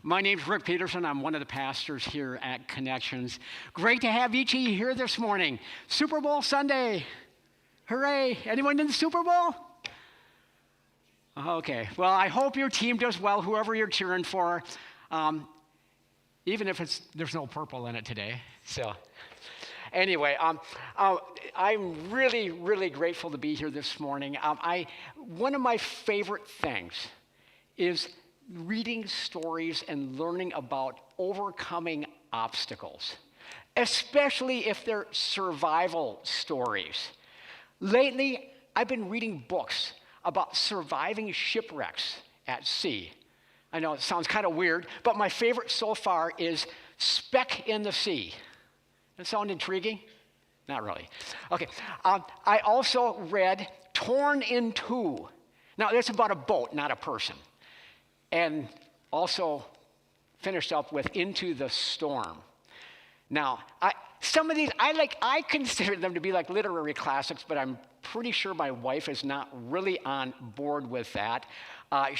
My name's Rick Peterson. I'm one of the pastors here at Connections. Great to have each of you here this morning. Super Bowl Sunday. Hooray. Anyone in the Super Bowl? Okay. Well, I hope your team does well, whoever you're cheering for, even if there's no purple in it today. So anyway, I'm really, really grateful to be here this morning. One of my favorite things is reading stories and learning about overcoming obstacles, especially if they're survival stories. Lately, I've been reading books about surviving shipwrecks at sea. I know it sounds kind of weird, but my favorite so far is Speck in the Sea. Does that sound intriguing? Not really. Okay. I also read Torn in Two. Now, that's about a boat, not a person. And also finished up with Into the Storm. Now, some of these, I consider them to be like literary classics, but I'm pretty sure my wife is not really on board with that. Well,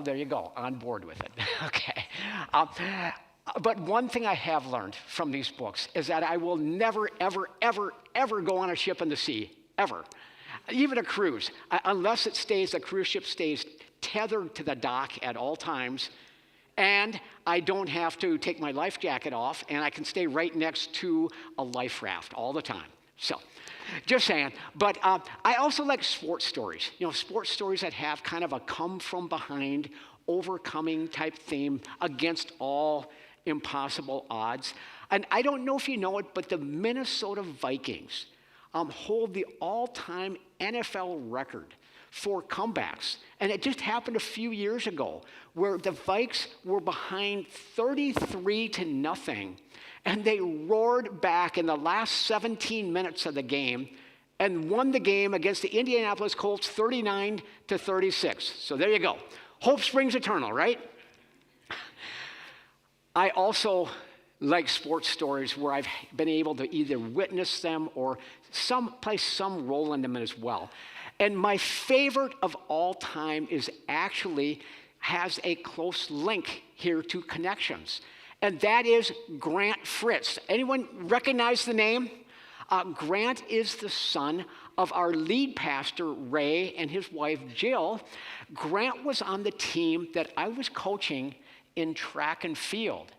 there you go, on board with it. Okay. But one thing I have learned from these books is that I will never, ever, ever, ever go on a ship in the sea, ever. Even a cruise, unless the cruise ship stays tethered to the dock at all times, and I don't have to take my life jacket off, and I can stay right next to a life raft all the time. So, just saying. But I also like sports stories. Sports stories that have kind of a come from behind, overcoming type theme against all impossible odds. And I don't know if you know it, but the Minnesota Vikings hold the all-time NFL record for comebacks. And it just happened a few years ago where the Vikes were behind 33-0, and they roared back in the last 17 minutes of the game and won the game against the Indianapolis Colts 39-36. So there you go. Hope springs eternal, right? I also like sports stories where I've been able to either witness them or play some role in them as well. And my favorite of all time has a close link here to Connections. And that is Grant Fritz. Anyone recognize the name? Grant is the son of our lead pastor, Ray, and his wife, Jill. Grant was on the team that I was coaching in track and field.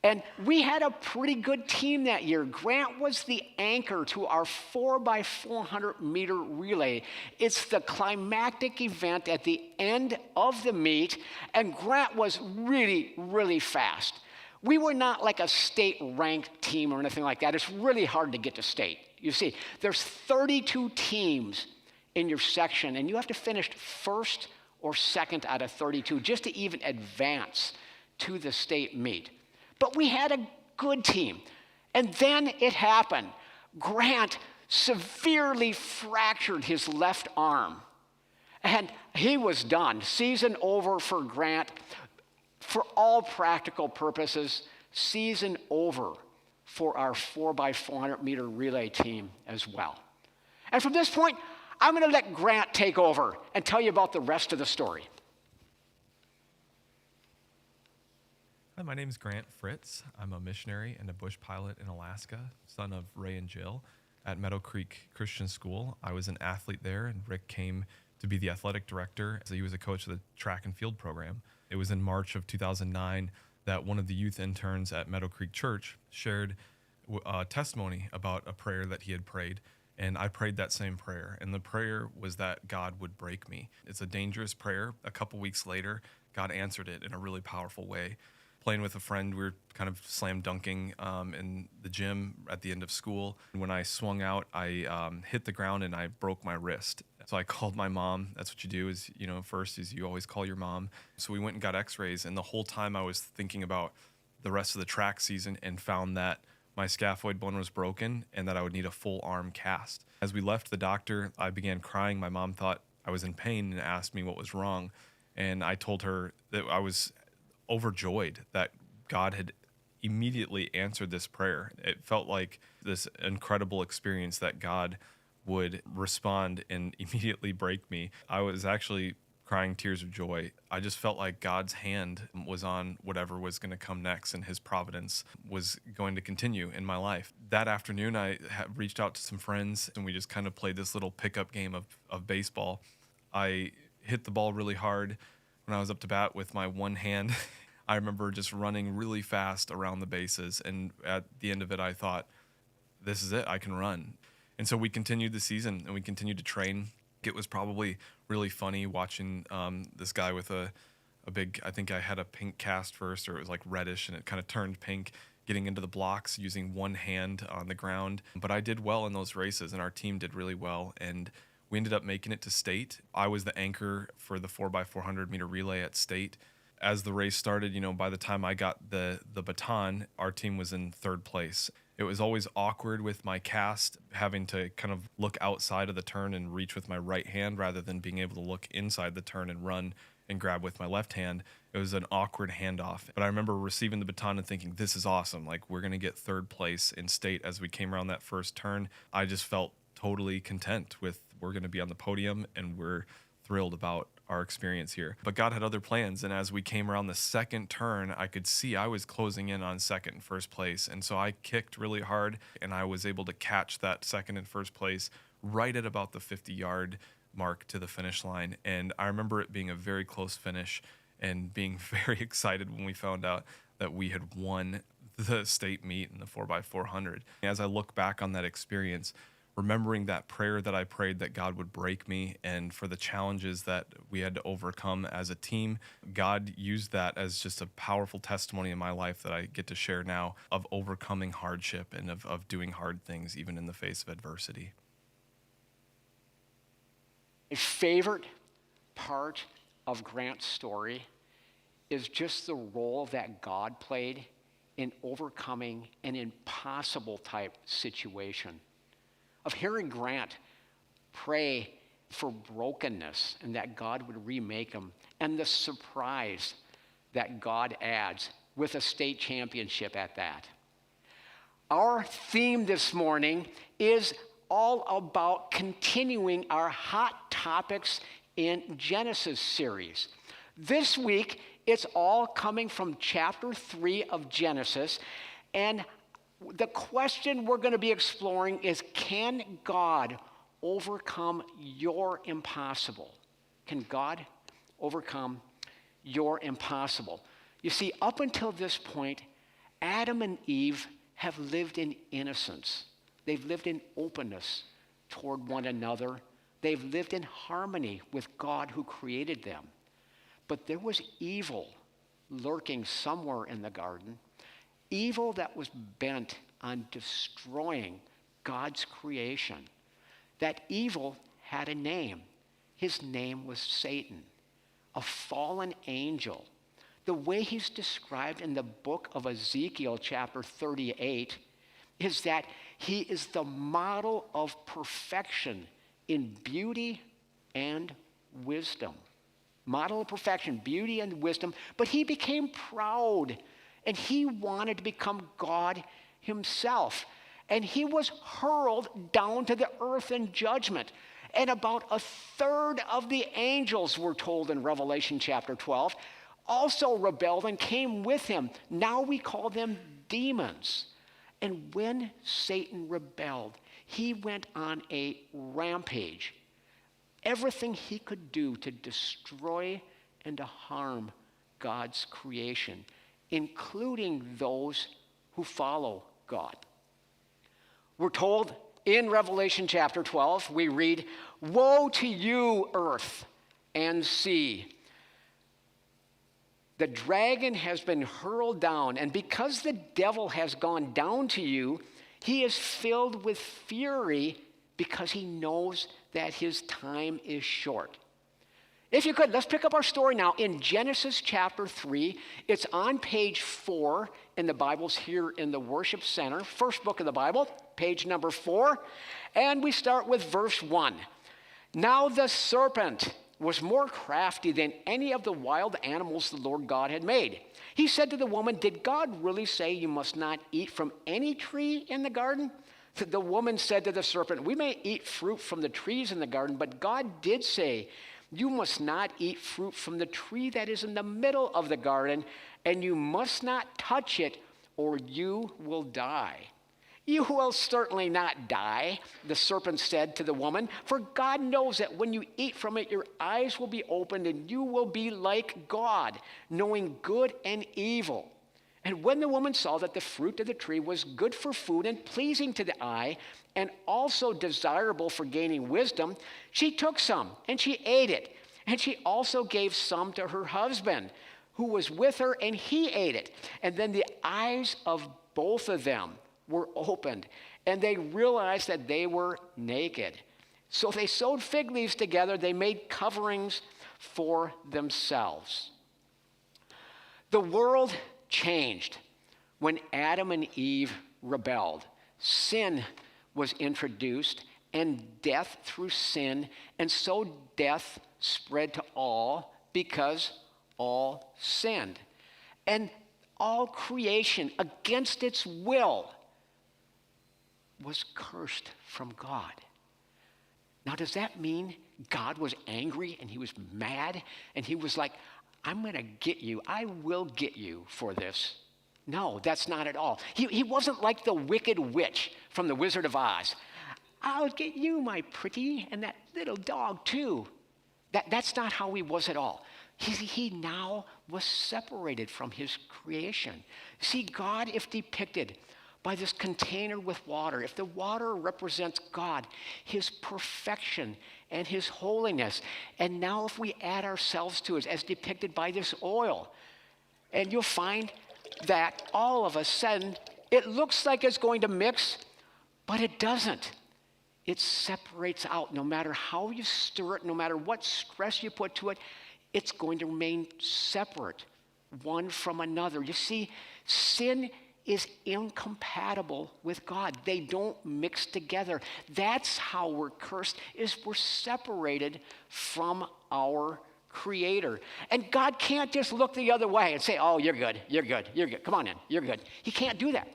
And we had a pretty good team that year. Grant was the anchor to our 4x400 meter relay. It's the climactic event at the end of the meet, and Grant was really, really fast. We were not like a state-ranked team or anything like that. It's really hard to get to state. You see, there's 32 teams in your section, and you have to finish first or second out of 32 just to even advance to the state meet. But we had a good team. And then it happened. Grant severely fractured his left arm. And he was done. Season over for Grant. For all practical purposes, season over for our 4x400 meter relay team as well. And from this point, I'm going to let Grant take over and tell you about the rest of the story. Hi, my name is Grant Fritz. I'm a missionary and a bush pilot in Alaska, son of Ray and Jill at Meadow Creek Christian School. I was an athlete there, and Rick came to be the athletic director. So he was a coach of the track and field program. It was in March of 2009 that one of the youth interns at Meadow Creek Church shared a testimony about a prayer that he had prayed. And I prayed that same prayer. And the prayer was that God would break me. It's a dangerous prayer. A couple weeks later, God answered it in a really powerful way. Playing with a friend, we were kind of slam dunking in the gym at the end of school. When I swung out, I hit the ground and I broke my wrist. So I called my mom. That's what you do first is you always call your mom. So we went and got x-rays, and the whole time I was thinking about the rest of the track season and found that my scaphoid bone was broken and that I would need a full arm cast. As we left the doctor, I began crying. My mom thought I was in pain and asked me what was wrong. And I told her that I was overjoyed that God had immediately answered this prayer. It felt like this incredible experience that God would respond and immediately break me. I was actually crying tears of joy. I just felt like God's hand was on whatever was going to come next, and his providence was going to continue in my life. That afternoon, I reached out to some friends, and we just kind of played this little pickup game of baseball. I hit the ball really hard when I was up to bat with my one hand. I remember just running really fast around the bases, and at the end of it, I thought, this is it, I can run. And so we continued the season, and we continued to train. It was probably really funny watching this guy with a big, I think I had a pink cast first, or it was like reddish, and it kind of turned pink, getting into the blocks using one hand on the ground. But I did well in those races, and our team did really well, and we ended up making it to state. I was the anchor for the 4x400 meter relay at state. As the race started, by the time I got the baton, our team was in third place. It was always awkward with my cast, having to kind of look outside of the turn and reach with my right hand rather than being able to look inside the turn and run and grab with my left hand. It was an awkward handoff. But I remember receiving the baton and thinking, this is awesome. Like, we're going to get third place in state. As we came around that first turn, I just felt totally content with, we're going to be on the podium, and we're thrilled about our experience here. But God had other plans, and as we came around the second turn, I could see I was closing in on second and first place, and so I kicked really hard, and I was able to catch that second and first place right at about the 50-yard mark to the finish line. And I remember it being a very close finish and being very excited when we found out that we had won the state meet in the 4x400. As I look back on that experience, remembering that prayer that I prayed that God would break me, and for the challenges that we had to overcome as a team, God used that as just a powerful testimony in my life that I get to share now, of overcoming hardship and of doing hard things even in the face of adversity. My favorite part of Grant's story is just the role that God played in overcoming an impossible type situation. Of hearing Grant pray for brokenness and that God would remake him, and the surprise that God adds with a state championship at that. Our theme this morning is all about continuing our Hot Topics in Genesis series. This week, it's all coming from chapter 3 of Genesis, and the question we're going to be exploring is, can God overcome your impossible? Can God overcome your impossible? You see, up until this point, Adam and Eve have lived in innocence. They've lived in openness toward one another. They've lived in harmony with God who created them. But there was evil lurking somewhere in the garden. Evil that was bent on destroying God's creation. That evil had a name. His name was Satan, a fallen angel. The way he's described in the book of Ezekiel, chapter 38, is that he is the model of perfection in beauty and wisdom. Model of perfection, beauty and wisdom, but he became proud. And he wanted to become God himself. And he was hurled down to the earth in judgment. And about a third of the angels, we're told in Revelation chapter 12, also rebelled and came with him. Now we call them demons. And when Satan rebelled, he went on a rampage. Everything he could do to destroy and to harm God's creation, including those who follow God. We're told in Revelation chapter 12, we read, "Woe to you, earth and sea. The dragon has been hurled down, and because the devil has gone down to you, he is filled with fury because he knows that his time is short." If you could, let's pick up our story now in Genesis chapter 3. It's on page 4 in the Bibles here in the worship center. First book of the Bible, page number 4. And we start with verse 1. "Now the serpent was more crafty than any of the wild animals the Lord God had made. He said to the woman, 'Did God really say you must not eat from any tree in the garden?' The woman said to the serpent, 'We may eat fruit from the trees in the garden, but God did say, You must not eat fruit from the tree that is in the middle of the garden, and you must not touch it, or you will die." "You will certainly not die," the serpent said to the woman, "for God knows that when you eat from it, your eyes will be opened and you will be like God, knowing good and evil." And when the woman saw that the fruit of the tree was good for food and pleasing to the eye, and also desirable for gaining wisdom, she took some and she ate it. And she also gave some to her husband, who was with her, and he ate it. And then the eyes of both of them were opened, and they realized that they were naked. So they sewed fig leaves together. They made coverings for themselves. The world changed when Adam and Eve rebelled. Sin was introduced, and death through sin, and so death spread to all because all sinned. And all creation, against its will, was cursed from God. Now, does that mean God was angry and he was mad and he was like, "I'm going to get you. I will get you for this"? No, that's not at all. He wasn't like the wicked witch from The Wizard of Oz. "I'll get you, my pretty, and that little dog too." That's not how he was at all. He now was separated from his creation. See, God, if depicted by this container with water, if the water represents God, his perfection and his holiness, and now if we add ourselves to it as depicted by this oil, and you'll find that all of a sudden it looks like it's going to mix, but it doesn't. It separates out. No matter how you stir it, no matter what stress you put to it, it's going to remain separate, one from another. You see, sin is incompatible with God. They don't mix together. That's how we're cursed, is we're separated from our Creator. And God can't just look the other way and say, "Oh, you're good, you're good, you're good. Come on in, you're good." He can't do that.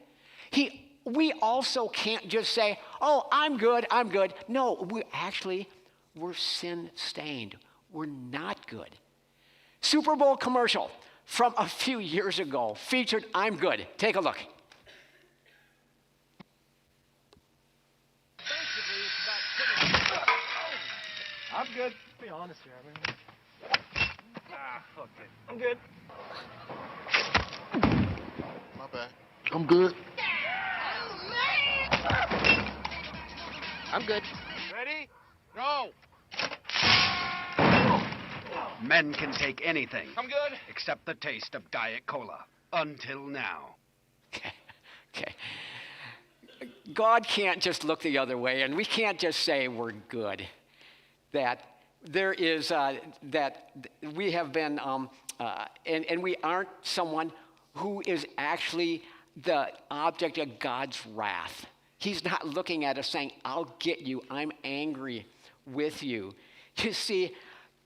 We also can't just say, "Oh, I'm good, I'm good." No, we're sin-stained. We're not good. Super Bowl commercial from a few years ago featured "I'm good." Take a look. Basically, it's about I'm good. Let's be honest here. Fuck it. I'm good. My bad. I'm good. I'm good. Ready? Go. Men can take anything I'm good. except the taste of Diet Cola. Until now. Okay. God can't just look the other way, and we can't just say we're good. That there is, that we have been, and we aren't someone who is actually the object of God's wrath. He's not looking at us saying, "I'll get you. I'm angry with you." You see,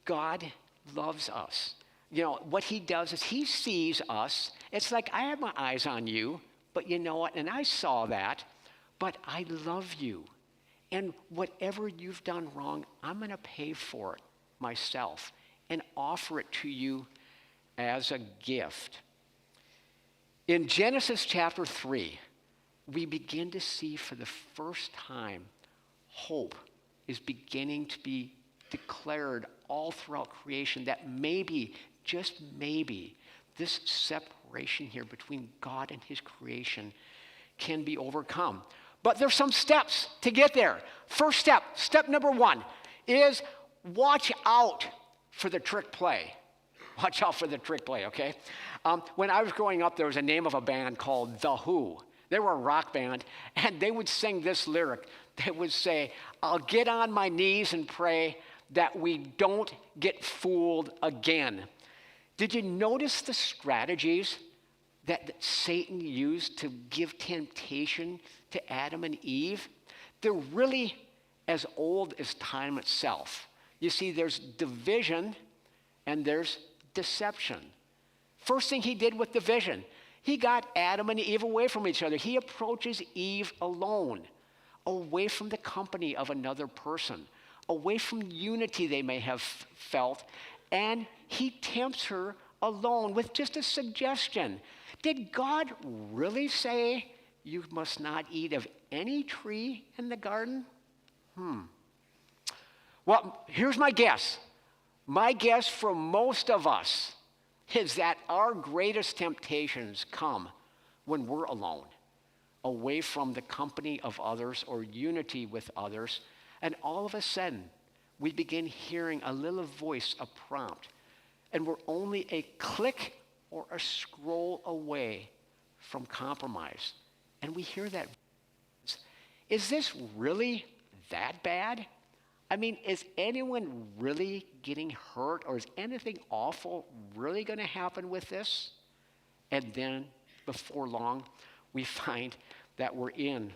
God loves us. You know, what he does is he sees us. It's like, I have my eyes on you, but you know what? And I saw that, but I love you. And whatever you've done wrong, I'm going to pay for it myself and offer it to you as a gift. In Genesis chapter 3, we begin to see for the first time hope is beginning to be declared all throughout creation, that maybe, just maybe, this separation here between God and his creation can be overcome. But there's some steps to get there. First step number one, is watch out for the trick play. Watch out for the trick play, okay? When I was growing up, there was a name of a band called The Who. They were a rock band, and they would sing this lyric. They would say, "I'll get on my knees and pray that we don't get fooled again." Did you notice the strategies that Satan used to give temptation to Adam and Eve? They're really as old as time itself. You see, there's division and there's deception. First thing he did with division, he got Adam and Eve away from each other. He approaches Eve alone, away from the company of another person, away from unity they may have felt, and he tempts her alone with just a suggestion. Did God really say you must not eat of any tree in the garden? Well, here's my guess. My guess for most of us is that our greatest temptations come when we're alone, away from the company of others or unity with others, and all of a sudden, we begin hearing a little voice, a prompt, and we're only a click or a scroll away from compromise. And we hear that. Is this really that bad? I mean, is anyone really getting hurt, or is anything awful really going to happen with this? And then, before long, we find that we're in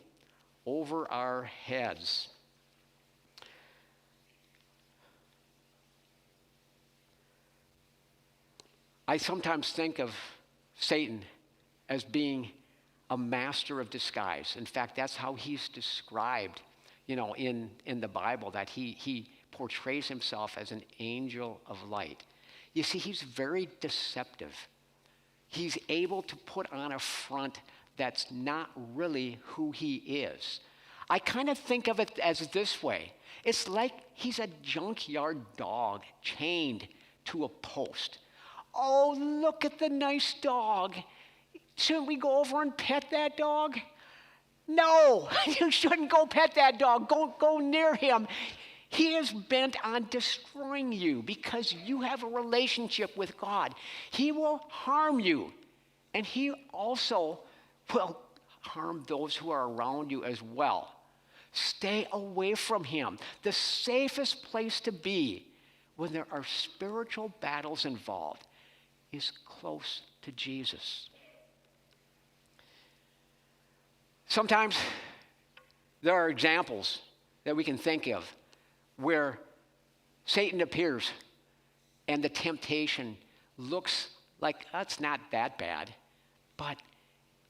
over our heads. I sometimes think of Satan as being a master of disguise. In fact, that's how he's described, in the Bible, that he portrays himself as an angel of light. You see, he's very deceptive. He's able to put on a front that's not really who he is. I kind of think of it as this way. It's like he's a junkyard dog chained to a post. Oh, look at the nice dog. Shouldn't we go over and pet that dog? No, you shouldn't go pet that dog. Go near him. He is bent on destroying you because you have a relationship with God. He will harm you, and he also will harm those who are around you as well. Stay away from him. The safest place to be when there are spiritual battles involved is close to Jesus. Sometimes there are examples that we can think of where Satan appears and the temptation looks like it's not that bad, but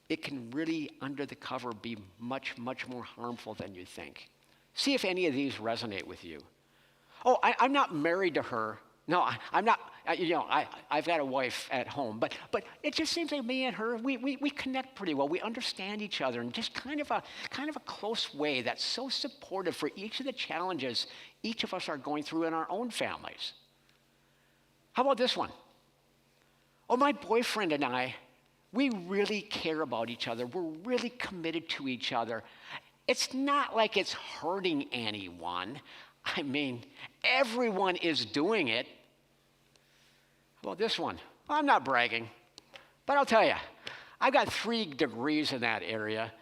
it can really, under the cover, be much, much more harmful than you think. See if any of these resonate with you. Oh, I'm not married to her. No, I'm not. I've got a wife at home, but it just seems like me and her, we connect pretty well. We understand each other in just kind of a close way that's so supportive for each of the challenges each of us are going through in our own families. How about this one? Oh, my boyfriend and I, we really care about each other. We're really committed to each other. It's not like it's hurting anyone. I mean, everyone is doing it. How about this one? Well, I'm not bragging, but I'll tell you, I've got 3 degrees in that area,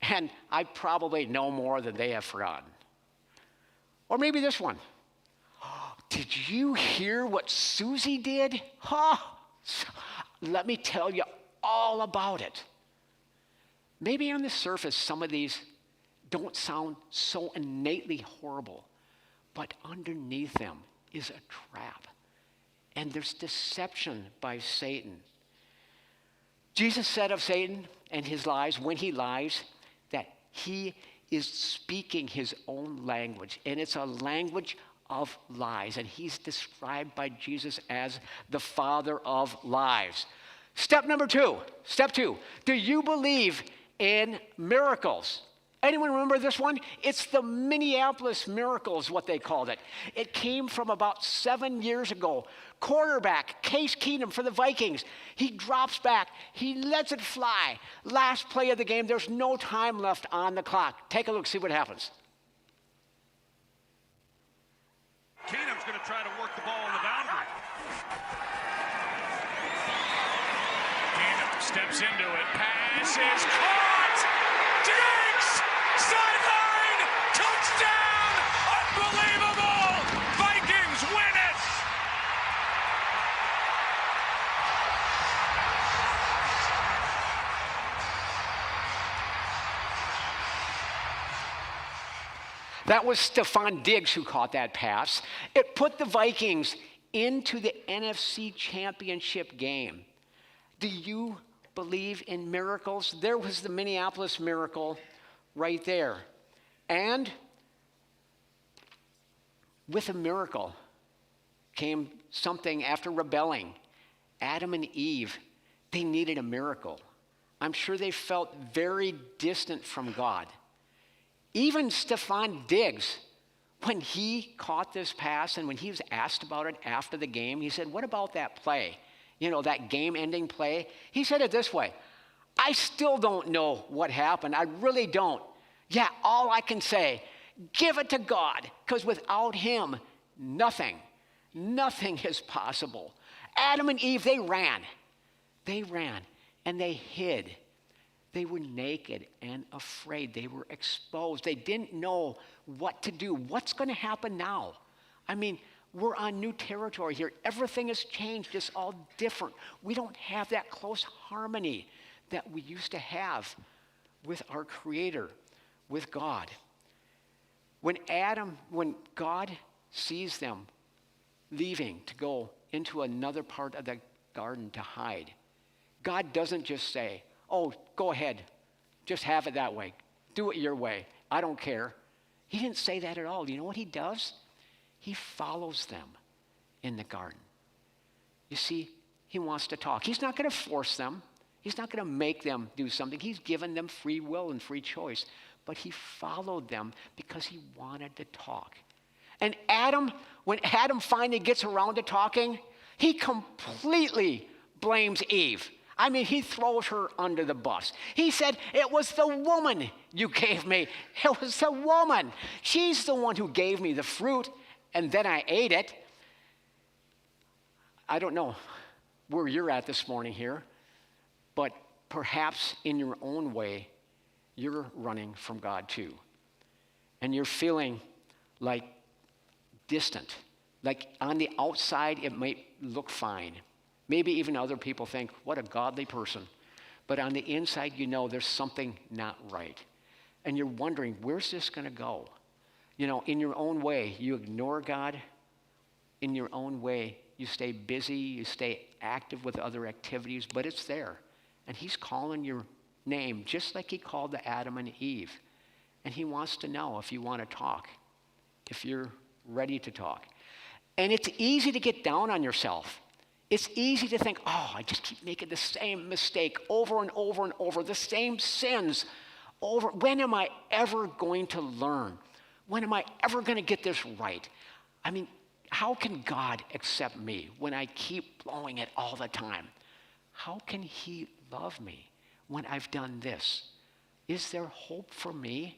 and I probably know more than they have forgotten. Or maybe this one. Did you hear what Susie did? Let me tell you all about it. Maybe on the surface, some of these don't sound so innately horrible, but underneath them is a trap. And there's deception by Satan. Jesus said of Satan and his lies, when he lies, that he is speaking his own language. And it's a language of lies. And he's described by Jesus as the father of lies. Step 2. Do you believe in miracles? Anyone remember this one? It's the Minneapolis Miracles, what they called it. It came from about 7 years ago. Quarterback, Case Keenum for the Vikings. He drops back. He lets it fly. Last play of the game, there's no time left on the clock. Take a look, see what happens. Keenum's going to try to work the ball on the boundary. Keenum steps into it. Pass is caught! Diggs! Sideline! Touchdown! Unbelievable! Vikings win it! That was Stephon Diggs who caught that pass. It put the Vikings into the NFC Championship game. Do you believe in miracles? There was the Minneapolis Miracle right there. And with a miracle came something after rebelling. Adam and Eve, they needed a miracle. I'm sure they felt very distant from God. Even Stefan Diggs, when he caught this pass and when he was asked about it after the game, he said, what about that play? That game-ending play? He said it this way, I still don't know what happened. I really don't. Yeah, all I can say, give it to God, because without him, nothing is possible. Adam and Eve, they ran, and they hid. They were naked and afraid. They were exposed. They didn't know what to do. What's going to happen now? I mean, we're on new territory here. Everything has changed. It's all different. We don't have that close harmony that we used to have with our Creator, with God. When God sees them leaving to go into another part of the garden to hide, God doesn't just say, oh, go ahead, just have it that way. Do it your way. I don't care. He didn't say that at all. You know what he does? He follows them in the garden. You see, he wants to talk. He's not going to force them. He's not going to make them do something. He's given them free will and free choice. But he followed them because he wanted to talk. And when Adam finally gets around to talking, he completely blames Eve. I mean, he throws her under the bus. He said, it was the woman you gave me. It was the woman. She's the one who gave me the fruit, and then I ate it. I don't know where you're at this morning here, but perhaps in your own way, you're running from God too. And you're feeling like distant. Like on the outside, it might look fine. Maybe even other people think, what a godly person. But on the inside, there's something not right. And you're wondering, where's this going to go? In your own way, you ignore God. In your own way, you stay busy, you stay active with other activities, but it's there. And he's calling your name, just like he called to Adam and Eve. And he wants to know if you want to talk, if you're ready to talk. And it's easy to get down on yourself. It's easy to think, oh, I just keep making the same mistake over and over and over, the same sins over. When am I ever going to learn? When am I ever going to get this right? I mean, how can God accept me when I keep blowing it all the time? How can he love me when I've done this? Is there hope for me?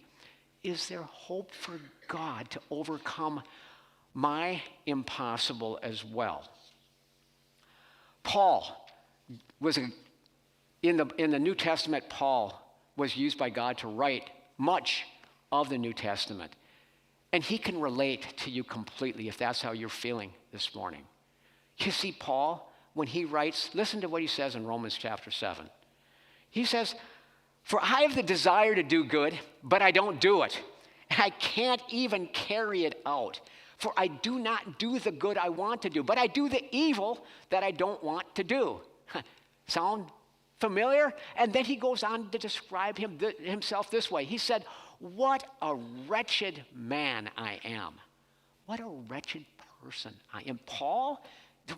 Is there hope for God to overcome my impossible as well? Paul was in the New Testament. Paul was used by God to write much of the New Testament. And he can relate to you completely if that's how you're feeling this morning. You see, Paul, when he writes, listen to what he says in Romans chapter 7. He says, for I have the desire to do good, but I don't do it. And I can't even carry it out. For I do not do the good I want to do, but I do the evil that I don't want to do. Sound familiar? And then he goes on to describe himself this way. He said, what a wretched man I am. What a wretched person I am. Paul,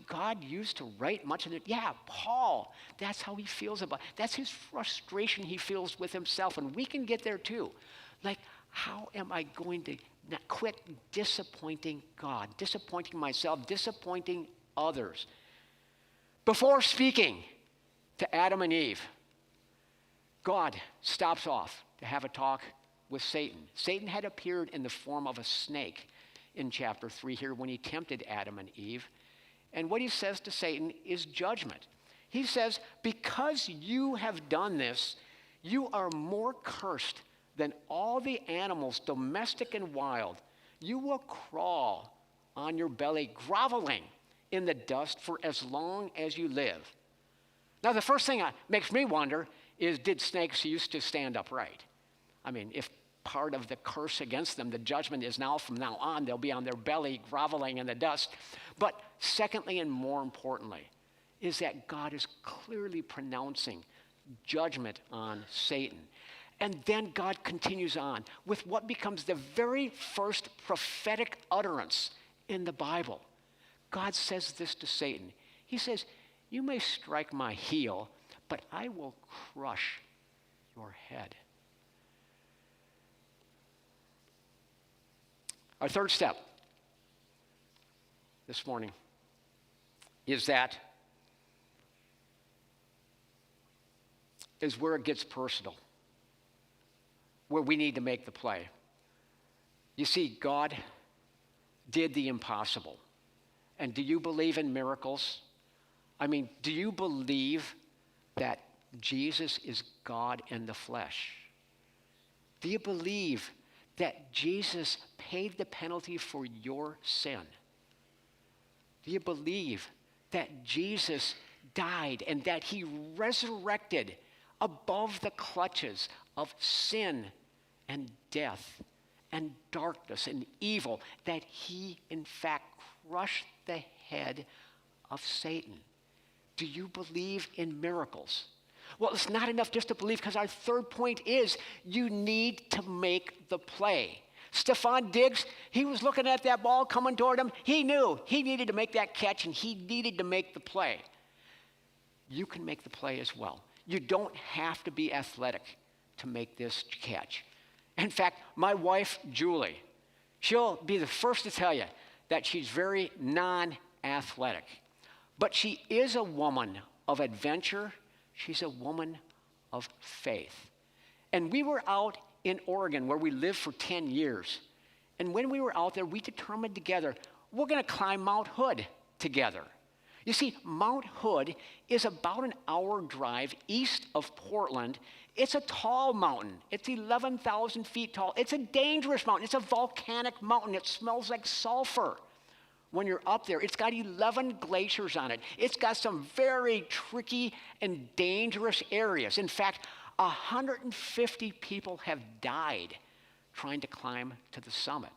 God used to write much of it. Yeah, Paul, that's how he feels about it. That's his frustration he feels with himself. And we can get there too. Like, how am I going to not quit disappointing God, disappointing myself, disappointing others? Before speaking to Adam and Eve, God stops off to have a talk with Satan. Satan had appeared in the form of a snake in chapter 3 here when he tempted Adam and Eve. And what he says to Satan is judgment. He says, because you have done this, you are more cursed than all the animals, domestic and wild. You will crawl on your belly, groveling in the dust for as long as you live. Now, the first thing that makes me wonder is, did snakes used to stand upright? I mean, if part of the curse against them, the judgment is now from now on, they'll be on their belly, groveling in the dust. But secondly, and more importantly, is that God is clearly pronouncing judgment on Satan. And then God continues on with what becomes the very first prophetic utterance in the Bible. God says this to Satan. He says, you may strike my heel, but I will crush your head. Our third step this morning is where it gets personal, where we need to make the play. You see, God did the impossible. And do you believe in miracles? I mean, do you believe that Jesus is God in the flesh? Do you believe that Jesus paid the penalty for your sin? Do you believe that Jesus died and that he resurrected above the clutches of sin and death and darkness and evil, that he in fact crushed the head of Satan? Do you believe in miracles? Well, it's not enough just to believe, because our third point is you need to make the play. Stephon Diggs, he was looking at that ball coming toward him. He knew he needed to make that catch, and he needed to make the play. You can make the play as well. You don't have to be athletic to make this catch. In fact, my wife, Julie, she'll be the first to tell you that she's very non-athletic. But she is a woman of adventure. She's a woman of faith. And we were out in Oregon, where we lived for 10 years. And when we were out there, we determined together, we're going to climb Mount Hood together. You see, Mount Hood is about an hour drive east of Portland. It's a tall mountain. It's 11,000 feet tall. It's a dangerous mountain. It's a volcanic mountain. It smells like sulfur when you're up there. It's got 11 glaciers on it. It's got some very tricky and dangerous areas. In fact, 150 people have died trying to climb to the summit.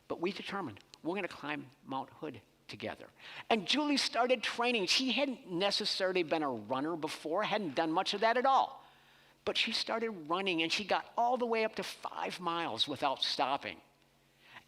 But we determined we're going to climb Mount Hood together. And Julie started training. She hadn't necessarily been a runner before, hadn't done much of that at all. But she started running, and she got all the way up to 5 miles without stopping.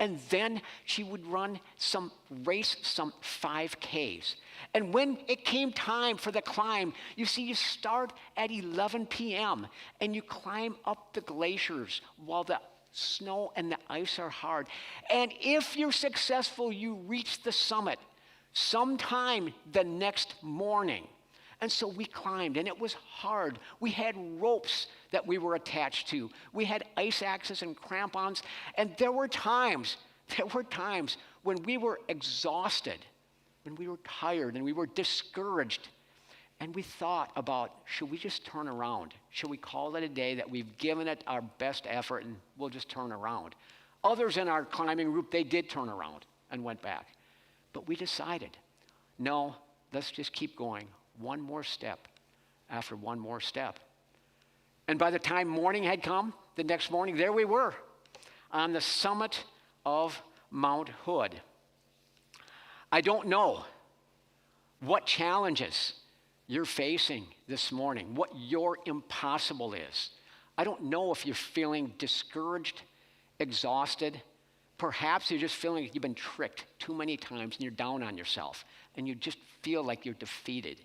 And then she would race some 5Ks. And when it came time for the climb, you see, you start at 11 p.m. and you climb up the glaciers while the snow and the ice are hard. And if you're successful, you reach the summit sometime the next morning. And so we climbed, and it was hard. We had ropes that we were attached to. We had ice axes and crampons, and there were times when we were exhausted, when we were tired, and we were discouraged, and we thought about, should we just turn around? Should we call it a day, that we've given it our best effort and we'll just turn around? Others in our climbing group, they did turn around and went back. But we decided, no, let's just keep going. One more step after one more step. And by the time morning had come, the next morning, there we were on the summit of Mount Hood. I don't know what challenges you're facing this morning, what your impossible is. I don't know if you're feeling discouraged, exhausted. Perhaps you're just feeling like you've been tricked too many times and you're down on yourself and you just feel like you're defeated.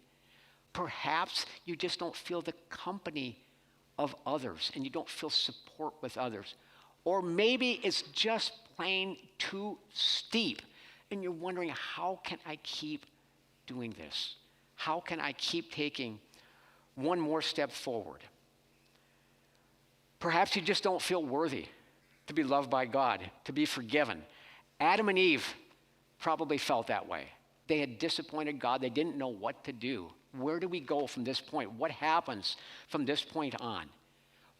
Perhaps you just don't feel the company of others and you don't feel support with others. Or maybe it's just plain too steep and you're wondering, how can I keep doing this? How can I keep taking one more step forward? Perhaps you just don't feel worthy to be loved by God, to be forgiven. Adam and Eve probably felt that way. They had disappointed God. They didn't know what to do. Where do we go from this point? What happens from this point on?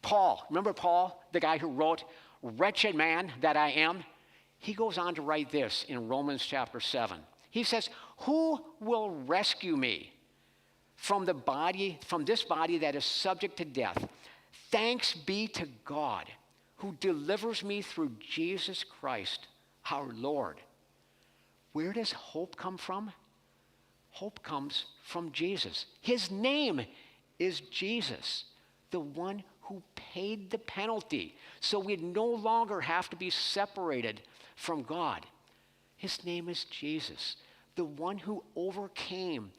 Paul, remember Paul, the guy who wrote, "Wretched man that I am"? He goes on to write this in Romans chapter 7. He says, "Who will rescue me from this body that is subject to death? Thanks be to God who delivers me through Jesus Christ, our Lord." Where does hope come from? Hope comes from Jesus. His name is Jesus, the one who paid the penalty, so we'd no longer have to be separated from God. His name is Jesus, the one who overcame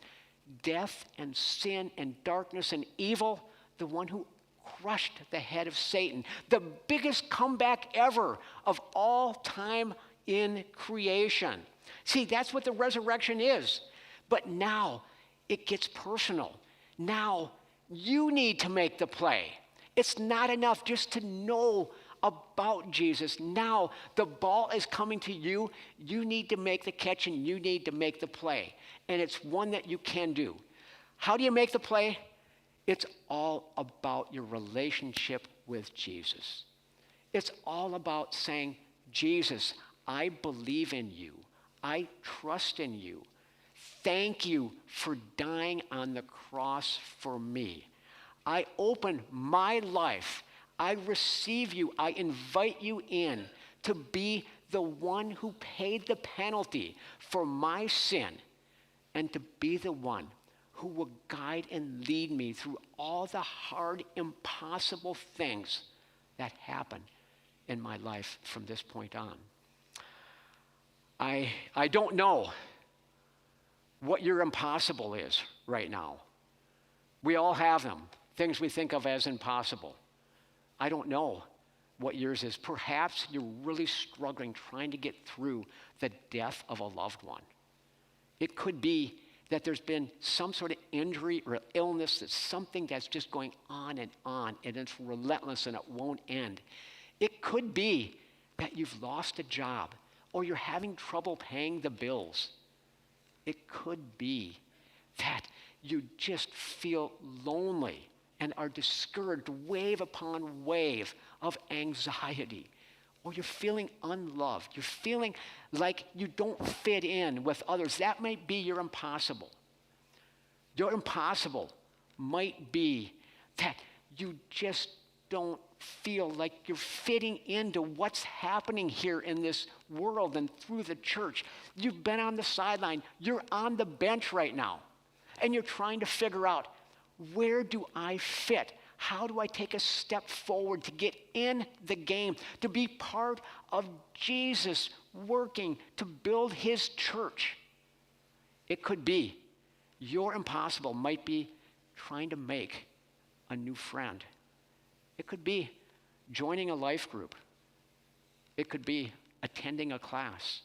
death and sin and darkness and evil, the one who crushed the head of Satan, the biggest comeback ever of all time in creation. See, that's what the resurrection is. But now it gets personal. Now you need to make the play. It's not enough just to know about Jesus. Now the ball is coming to you. You need to make the catch and you need to make the play. And it's one that you can do. How do you make the play? It's all about your relationship with Jesus. It's all about saying, Jesus, I believe in you. I trust in you. Thank you for dying on the cross for me. I open my life. I receive you. I invite you in to be the one who paid the penalty for my sin and to be the one who will guide and lead me through all the hard, impossible things that happen in my life from this point on. I don't know what your impossible is right now. We all have them, things we think of as impossible. I don't know what yours is. Perhaps you're really struggling trying to get through the death of a loved one. It could be that there's been some sort of injury or illness, that's something that's just going on and it's relentless and it won't end. It could be that you've lost a job or you're having trouble paying the bills. It could be that you just feel lonely and are discouraged, wave upon wave of anxiety. Or you're feeling unloved. You're feeling like you don't fit in with others. That might be your impossible. Your impossible might be that you just don't feel like you're fitting into what's happening here in this world and through the church. You've been on the sideline. You're on the bench right now. And you're trying to figure out, where do I fit? How do I take a step forward to get in the game, to be part of Jesus working to build his church? It could be your impossible might be trying to make a new friend. It could be joining a life group. It could be attending a class.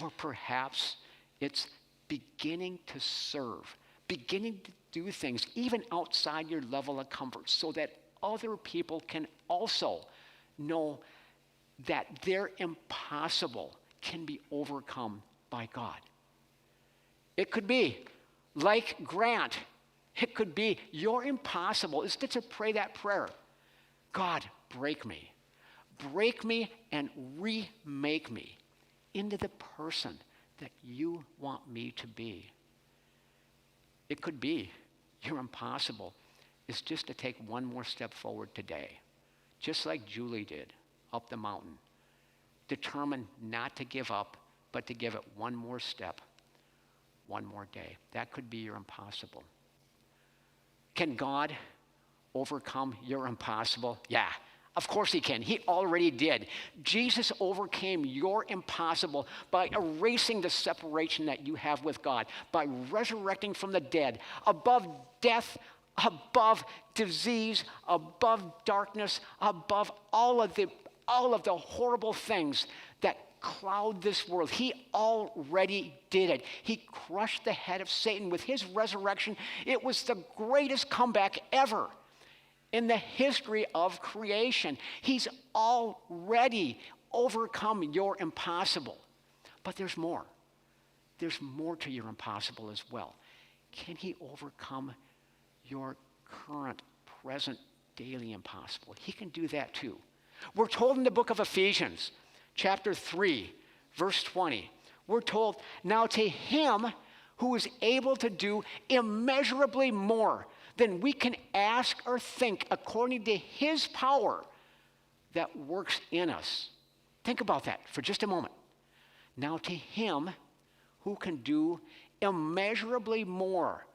Or perhaps it's beginning to serve, beginning to do things even outside your level of comfort so that other people can also know that their impossible can be overcome by God. It could be like Grant. It could be your impossible is to pray that prayer. God, break me and remake me into the person that you want me to be. It could be your impossible is just to take one more step forward today, just like Julie did up the mountain, determined not to give up, but to give it one more step, one more day. That could be your impossible. Can God overcome your impossible? Yeah, of course he can. He already did. Jesus overcame your impossible by erasing the separation that you have with God, by resurrecting from the dead, above death, above disease, above darkness, above all of the horrible things that cloud this world. He already did it. He crushed the head of Satan with his resurrection. It was the greatest comeback ever in the history of creation. He's already overcome your impossible. But there's more. There's more to your impossible as well. Can he overcome your current, present, daily impossible? He can do that too. We're told in the book of Ephesians, chapter 3, verse 20, we're told, now to him who is able to do immeasurably more than we can ask or think, according to his power that works in us. Think about that for just a moment. Now to him who can do immeasurably more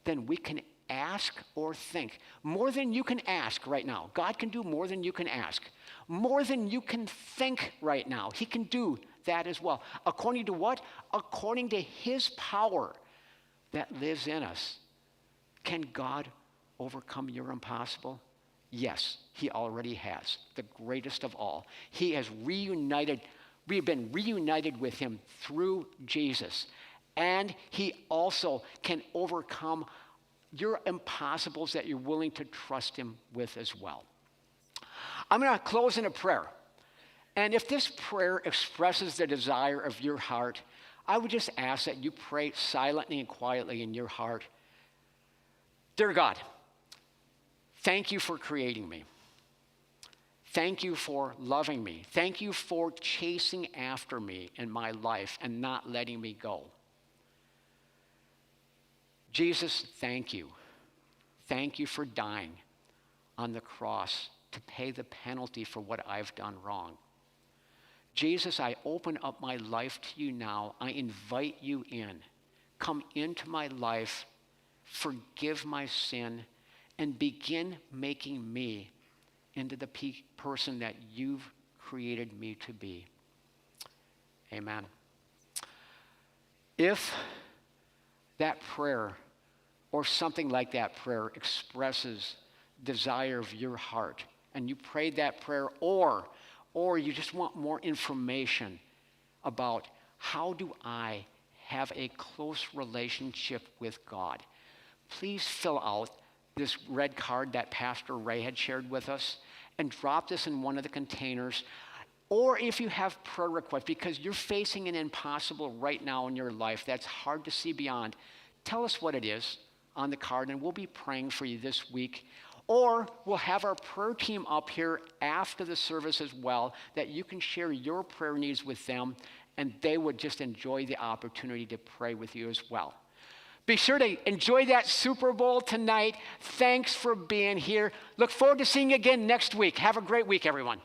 than we can ask or think. More than you can ask right now. God can do more than you can ask. More than you can think right now. He can do that as well. According to what? According to his power that lives in us. Can God overcome your impossible? Yes, he already has, the greatest of all. He has reunited, we have been reunited with him through Jesus. And he also can overcome your impossibles that you're willing to trust him with as well. I'm going to close in a prayer. And if this prayer expresses the desire of your heart, I would just ask that you pray silently and quietly in your heart. Dear God, thank you for creating me. Thank you for loving me. Thank you for chasing after me in my life and not letting me go. Jesus, thank you. Thank you for dying on the cross to pay the penalty for what I've done wrong. Jesus, I open up my life to you now. I invite you in. Come into my life, forgive my sin, and begin making me into the person that you've created me to be. Amen. If that prayer or something like that prayer expresses desire of your heart, and you prayed that prayer, or you just want more information about how do I have a close relationship with God, please fill out this red card that Pastor Ray had shared with us and drop this in one of the containers. Or if you have prayer requests, because you're facing an impossible right now in your life that's hard to see beyond, tell us what it is on the card and we'll be praying for you this week. Or we'll have our prayer team up here after the service as well, that you can share your prayer needs with them, and they would just enjoy the opportunity to pray with you as well. Be sure to enjoy that Super Bowl tonight. Thanks for being here. Look forward to seeing you again next week. Have a great week, everyone.